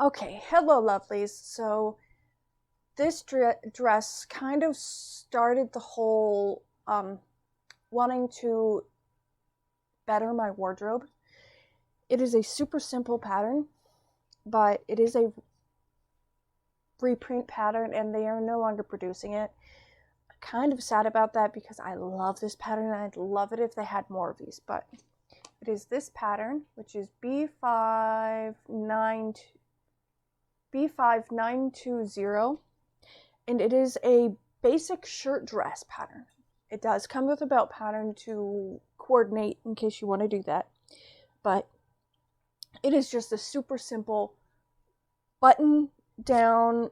Okay, hello lovelies. So this dress kind of started the whole wanting to better my wardrobe. It is a super simple pattern, but it is a reprint pattern and they are no longer producing it. I'm kind of sad about that because I love this pattern and I'd love it if they had more of these, but it is this pattern, which is B5920, and it is a basic shirt dress pattern. It does come with a belt pattern to coordinate in case you want to do that, but it is just a super simple button down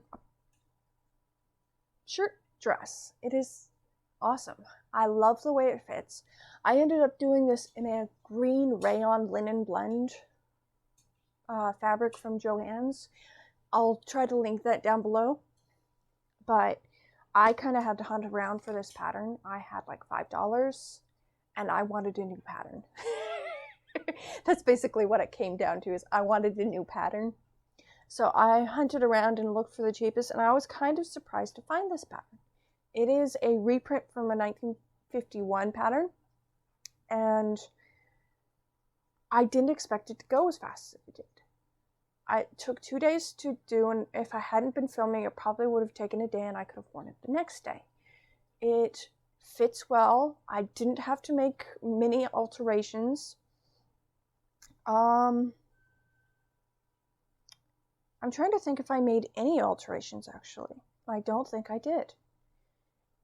shirt dress. It is awesome. I love the way it fits. I ended up doing this in a green rayon linen blend fabric from Joann's. I'll try to link that down below, but I kind of had to hunt around for this pattern. I had like $5 and I wanted a new pattern. That's basically what it came down to, is I wanted a new pattern. So I hunted around and looked for the cheapest, and I was kind of surprised to find this pattern. It is a reprint from a 1951 pattern, and I didn't expect it to go as fast as it did. It took 2 days to do, and if I hadn't been filming, it probably would have taken a day and I could have worn it the next day. It fits well. I didn't have to make many alterations. I'm trying to think if I made any alterations, actually. I don't think I did.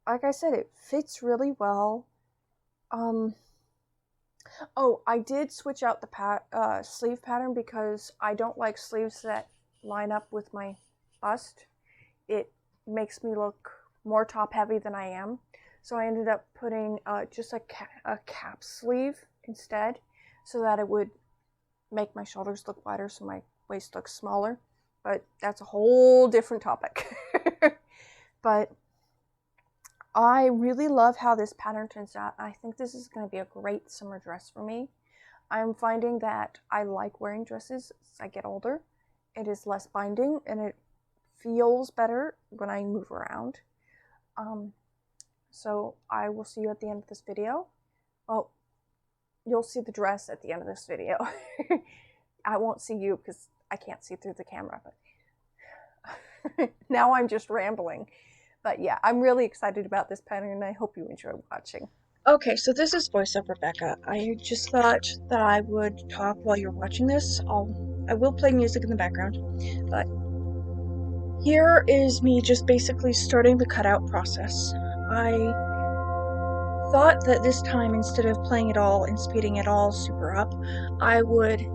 Like I said, it fits really well. Oh, I did switch out the sleeve pattern because I don't like sleeves that line up with my bust. It makes me look more top heavy than I am. So I ended up putting just a cap sleeve instead, so that it would make my shoulders look wider so my waist looks smaller. But that's a whole different topic. But I really love how this pattern turns out. I think this is going to be a great summer dress for me. I'm finding that I like wearing dresses as I get older. It is less binding and it feels better when I move around. So I will see you at the end of this video. Well, you'll see the dress at the end of this video. I won't see you because I can't see through the camera, but now I'm just rambling. But yeah, I'm really excited about this pattern and I hope you enjoy watching. Okay, so this is Voice of Rebecca. I just thought that I would talk while you're watching this. I will play music in the background, but here is me just basically starting the cutout process. I thought that this time, instead of playing it all and speeding it all super up, I would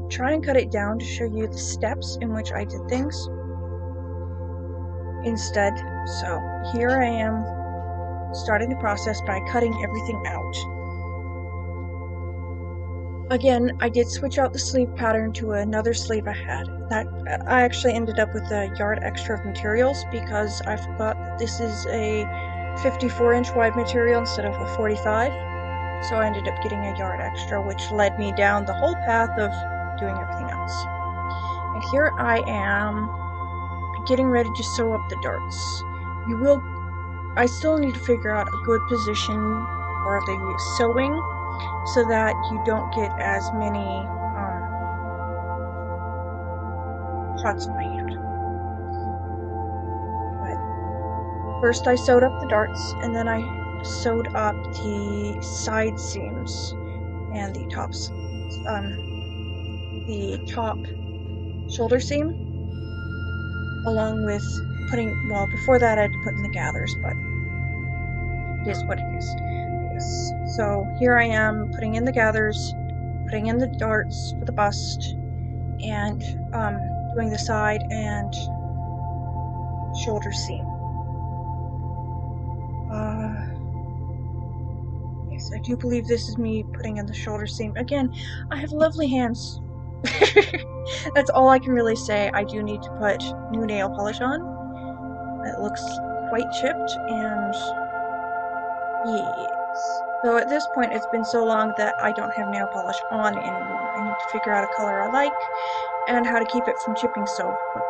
try and cut it down to show you the steps in which I did things instead. So here I am starting the process by cutting everything out. Again, I did switch out the sleeve pattern to another sleeve I had. I actually ended up with a yard extra of materials because I forgot that this is a 54-inch wide material instead of a 45. So I ended up getting a yard extra, which led me down the whole path of doing everything else. And here I am getting ready to sew up the darts. I still need to figure out a good position for the sewing so that you don't get as many pots on my hand. But first I sewed up the darts, and then I sewed up the side seams and the top shoulder seam, along with before that I had to put in the gathers, but it is what it is. Yes. So here I am putting in the gathers, putting in the darts for the bust, and doing the side and shoulder seam. Yes, I do believe this is me putting in the shoulder seam. Again, I have lovely hands. That's all I can really say. I do need to put new nail polish on. It looks quite chipped, and yes. So at this point, it's been so long that I don't have nail polish on anymore. I need to figure out a color I like and how to keep it from chipping so quickly.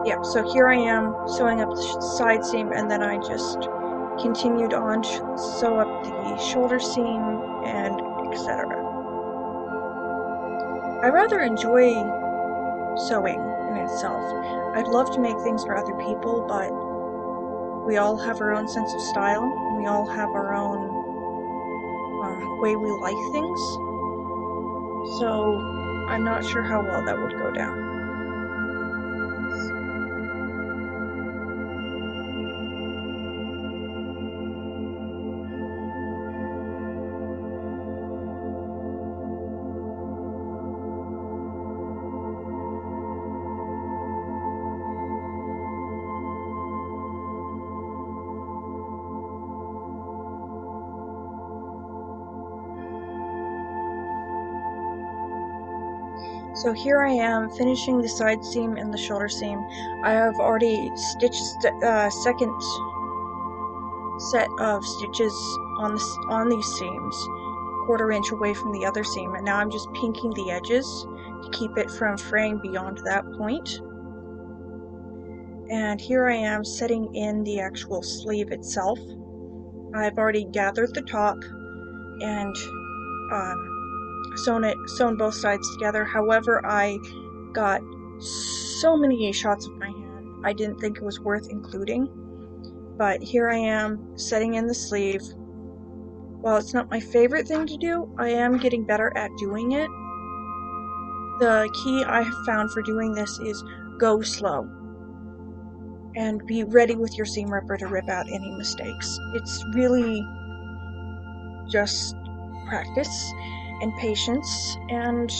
Yeah, so here I am sewing up the side seam, and then I just continued on to sew up the shoulder seam and etc. I rather enjoy sewing in itself. I'd love to make things for other people, but we all have our own sense of style, and we all have our own way we like things. So I'm not sure how well that would go down. So here I am finishing the side seam and the shoulder seam. I have already stitched second set of stitches on these seams, 1/4 inch away from the other seam, and now I'm just pinking the edges to keep it from fraying beyond that point. And here I am setting in the actual sleeve itself. I've already gathered the top and sewn both sides together. However, I got so many shots of my hand, I didn't think it was worth including. But here I am setting in the sleeve. While it's not my favorite thing to do, I am getting better at doing it. The key I have found for doing this is go slow and be ready with your seam ripper to rip out any mistakes. It's really just practice and patience and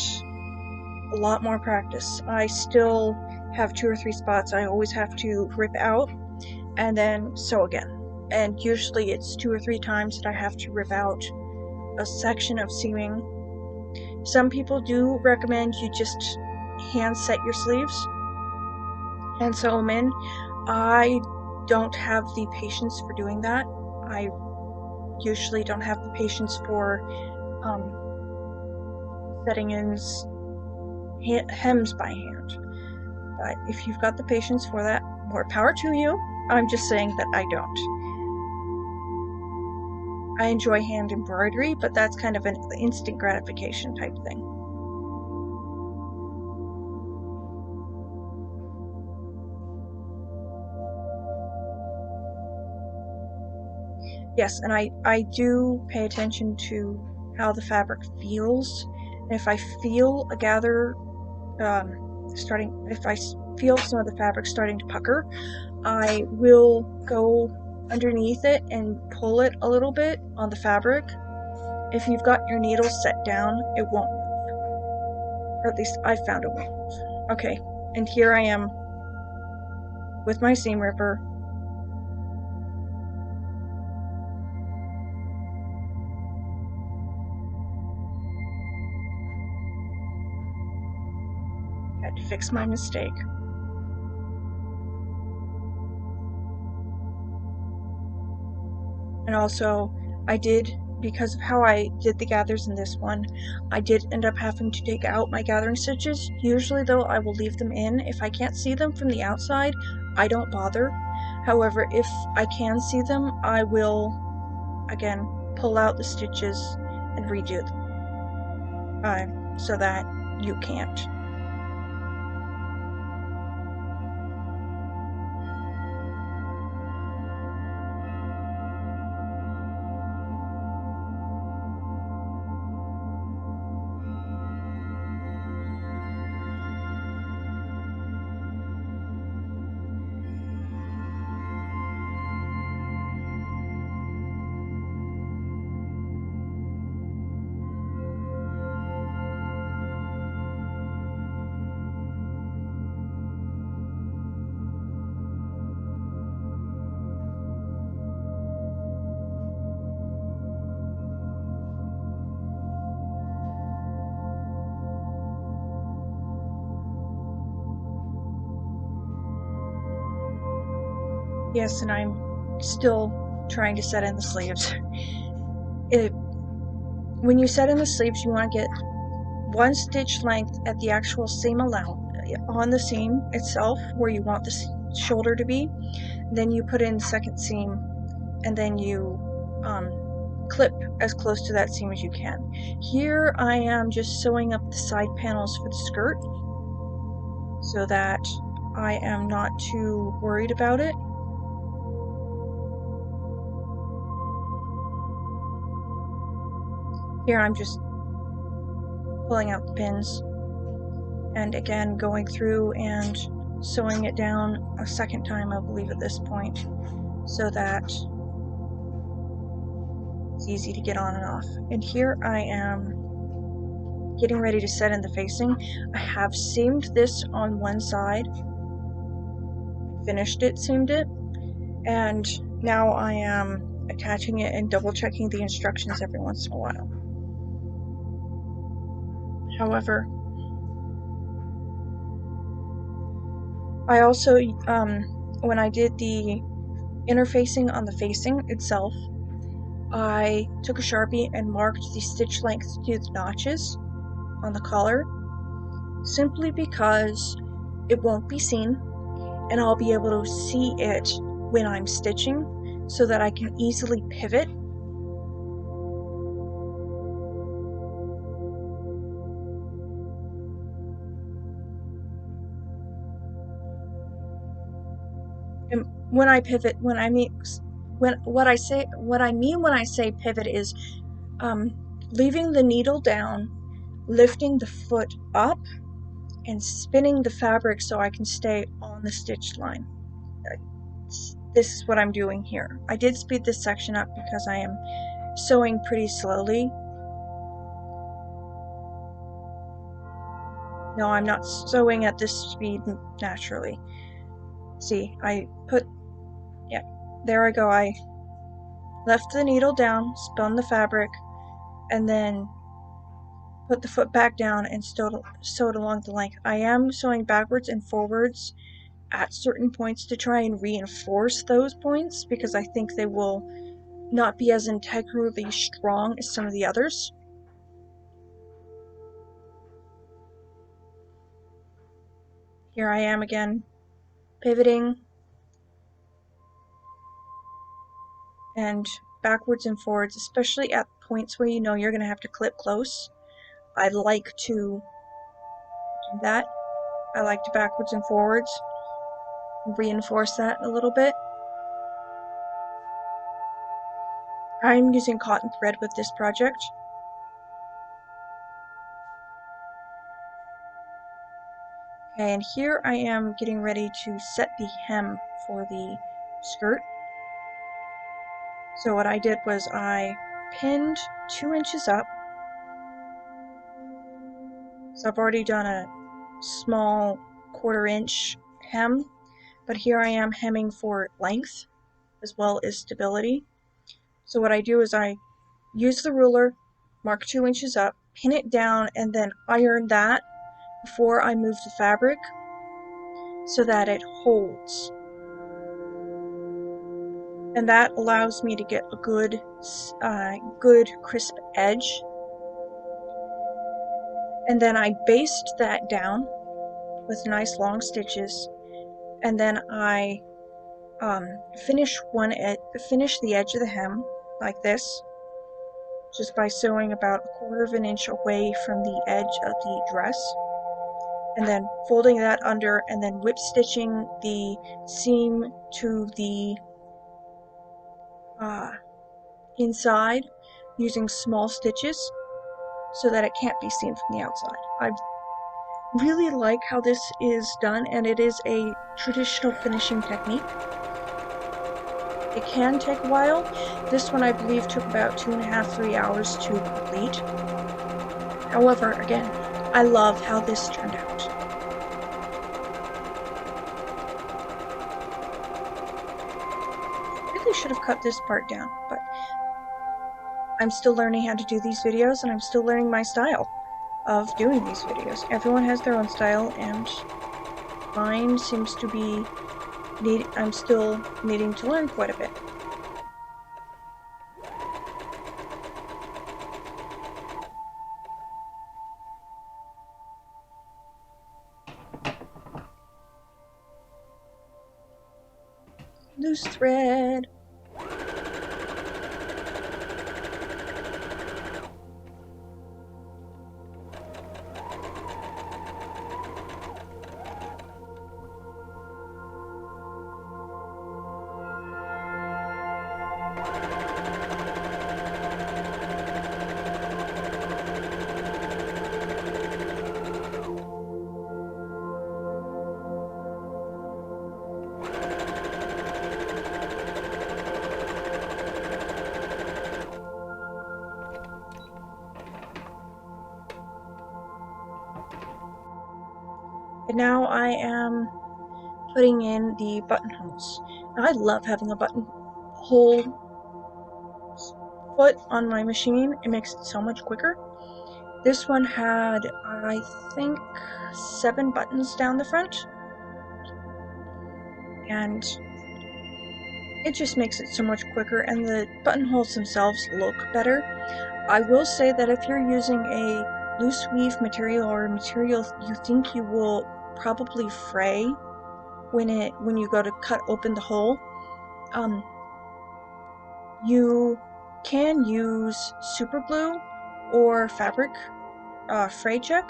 a lot more practice. I still have 2 or 3 spots I always have to rip out and then sew again. And usually it's 2 or 3 times that I have to rip out a section of seaming. Some people do recommend you just hand set your sleeves and sew them in. I don't have the patience for doing that. I usually don't have the patience for setting in hems by hand. But if you've got the patience for that, more power to you. I'm just saying that I don't. I enjoy hand embroidery, but that's kind of an instant gratification type thing. Yes, and I do pay attention to how the fabric feels. And if I feel a gather if I feel some of the fabric starting to pucker, I will go underneath it and pull it a little bit on the fabric. If you've got your needle set down, it won't move. Or at least I found it won't move. Okay, and here I am with my seam ripper. Had to fix my mistake. And also, because of how I did the gathers in this one, I did end up having to take out my gathering stitches. Usually though, I will leave them in. If I can't see them from the outside, I don't bother. However, if I can see them, I will, again, pull out the stitches and redo them, so that you can't. Yes, and I'm still trying to set in the sleeves. When you set in the sleeves, you want to get one stitch length at the actual seam allowance on the seam itself where you want the shoulder to be. Then you put in the second seam, and then you clip as close to that seam as you can. Here I am just sewing up the side panels for the skirt so that I am not too worried about it. Here I'm just pulling out the pins and again going through and sewing it down a second time, I believe, at this point, so that it's easy to get on and off. And here I am getting ready to set in the facing. I have seamed this on one side, finished it, seamed it, and now I am attaching it and double checking the instructions every once in a while. However, I also, when I did the interfacing on the facing itself, I took a Sharpie and marked the stitch length to the notches on the collar, simply because it won't be seen and I'll be able to see it when I'm stitching so that I can easily pivot. And when I pivot, what I mean when I say pivot is leaving the needle down, lifting the foot up, and spinning the fabric so I can stay on the stitch line. This is what I'm doing here. I did speed this section up because I am sewing pretty slowly. No, I'm not sewing at this speed naturally. See, yeah, there I go. I left the needle down, spun the fabric, and then put the foot back down and sewed along the length. I am sewing backwards and forwards at certain points to try and reinforce those points because I think they will not be as integrally strong as some of the others. Here I am again, pivoting and backwards and forwards, especially at points where you know you're going to have to clip close. I like to do that. I like to backwards and forwards, reinforce that a little bit. I'm using cotton thread with this project. Okay, and here I am getting ready to set the hem for the skirt. So what I did was I pinned 2 inches up. So I've already done a small 1/4 inch hem, but here I am hemming for length as well as stability. So what I do is I use the ruler, mark 2 inches up, pin it down, and then iron that before I move the fabric so that it holds. And that allows me to get a good crisp edge. And then I baste that down with nice long stitches, and then I finish the edge of the hem like this, just by sewing about 1/4 inch away from the edge of the dress, and then folding that under, and then whip stitching the seam to the inside using small stitches so that it can't be seen from the outside. I really like how this is done, and it is a traditional finishing technique. It can take a while. This one I believe took about 2.5–3 hours to complete. However, again, I love how this turned out. I really should have cut this part down, but I'm still learning how to do these videos, and I'm still learning my style of doing these videos. Everyone has their own style, and mine seems to be I'm still needing to learn quite a bit. Loose thread. And now I am putting in the buttonholes. Now I love having a buttonhole foot on my machine. It makes it so much quicker. This one had, I think, 7 buttons down the front. And it just makes it so much quicker, and the buttonholes themselves look better. I will say that if you're using a loose weave material or a material you think you will probably fray when you go to cut open the hole, you can use super glue or fabric fray check.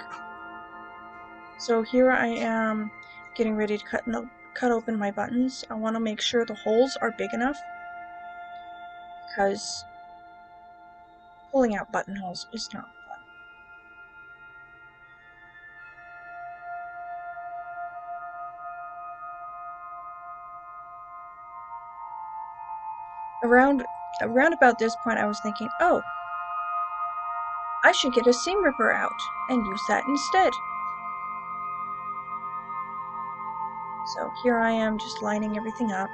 So here I am getting ready to cut open my buttons. I want to make sure the holes are big enough, because pulling out buttonholes is not fun. Around about this point I was thinking, oh, I should get a seam ripper out and use that instead. So here I am just lining everything up.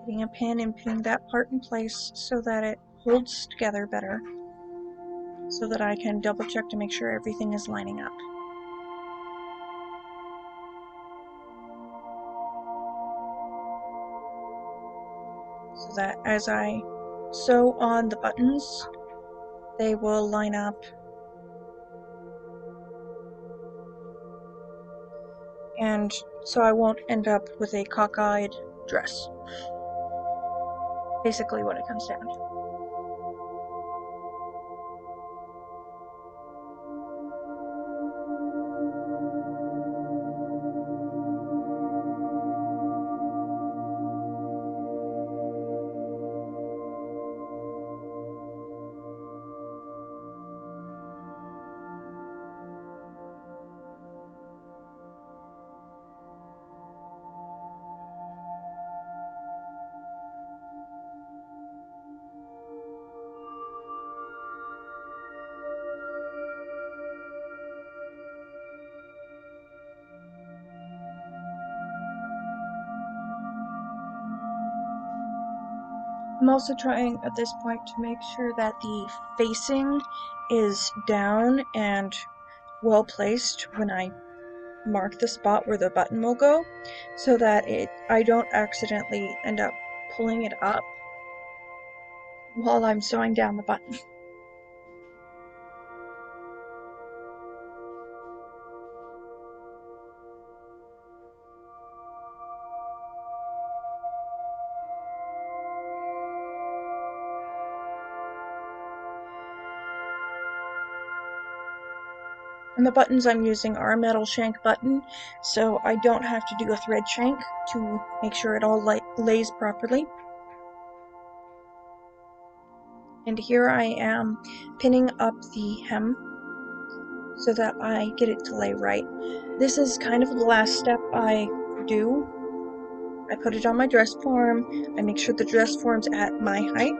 Getting a pin and pinning that part in place so that it holds together better, so that I can double check to make sure everything is lining up. So that as I sew on the buttons, they will line up, and so I won't end up with a cockeyed dress. Basically what it comes down to. I'm also trying at this point to make sure that the facing is down and well placed when I mark the spot where the button will go, so that I don't accidentally end up pulling it up while I'm sewing down the button. And the buttons I'm using are a metal shank button, so I don't have to do a thread shank to make sure it all lays properly. And here I am pinning up the hem so that I get it to lay right. This is kind of the last step I do. I put it on my dress form, I make sure the dress form's at my height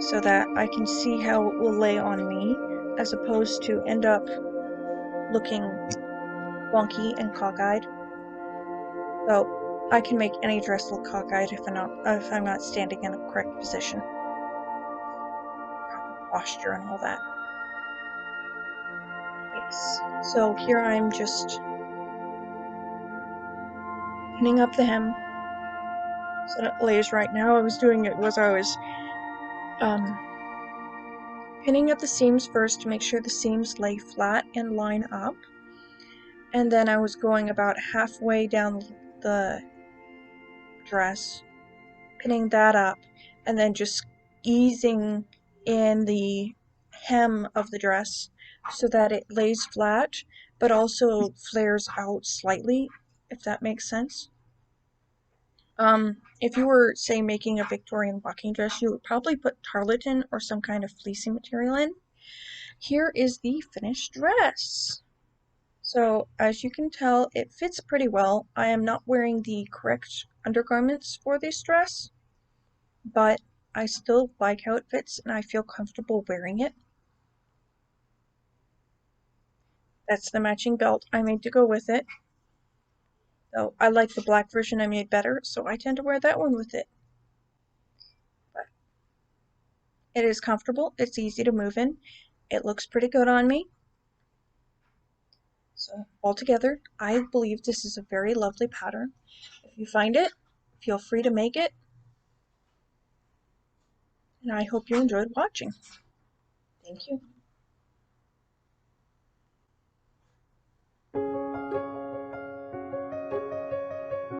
so that I can see how it will lay on me, as opposed to end up looking wonky and cockeyed. So I can make any dress look cockeyed if I'm not standing in a correct position. Proper posture and all that. So here I'm just pinning up the hem so that it lays right. Now I was doing it was I was pinning at the seams first to make sure the seams lay flat and line up, and then I was going about halfway down the dress, pinning that up, and then just easing in the hem of the dress so that it lays flat but also flares out slightly, if that makes sense. If you were, say, making a Victorian walking dress, you would probably put tarlatan or some kind of fleecy material in. Here is the finished dress. So, as you can tell, it fits pretty well. I am not wearing the correct undergarments for this dress, but I still like how it fits and I feel comfortable wearing it. That's the matching belt I made to go with it. So I like the black version I made better, so I tend to wear that one with it. But it is comfortable, it's easy to move in, it looks pretty good on me. So altogether, I believe this is a very lovely pattern. If you find it, feel free to make it. And I hope you enjoyed watching. Thank you.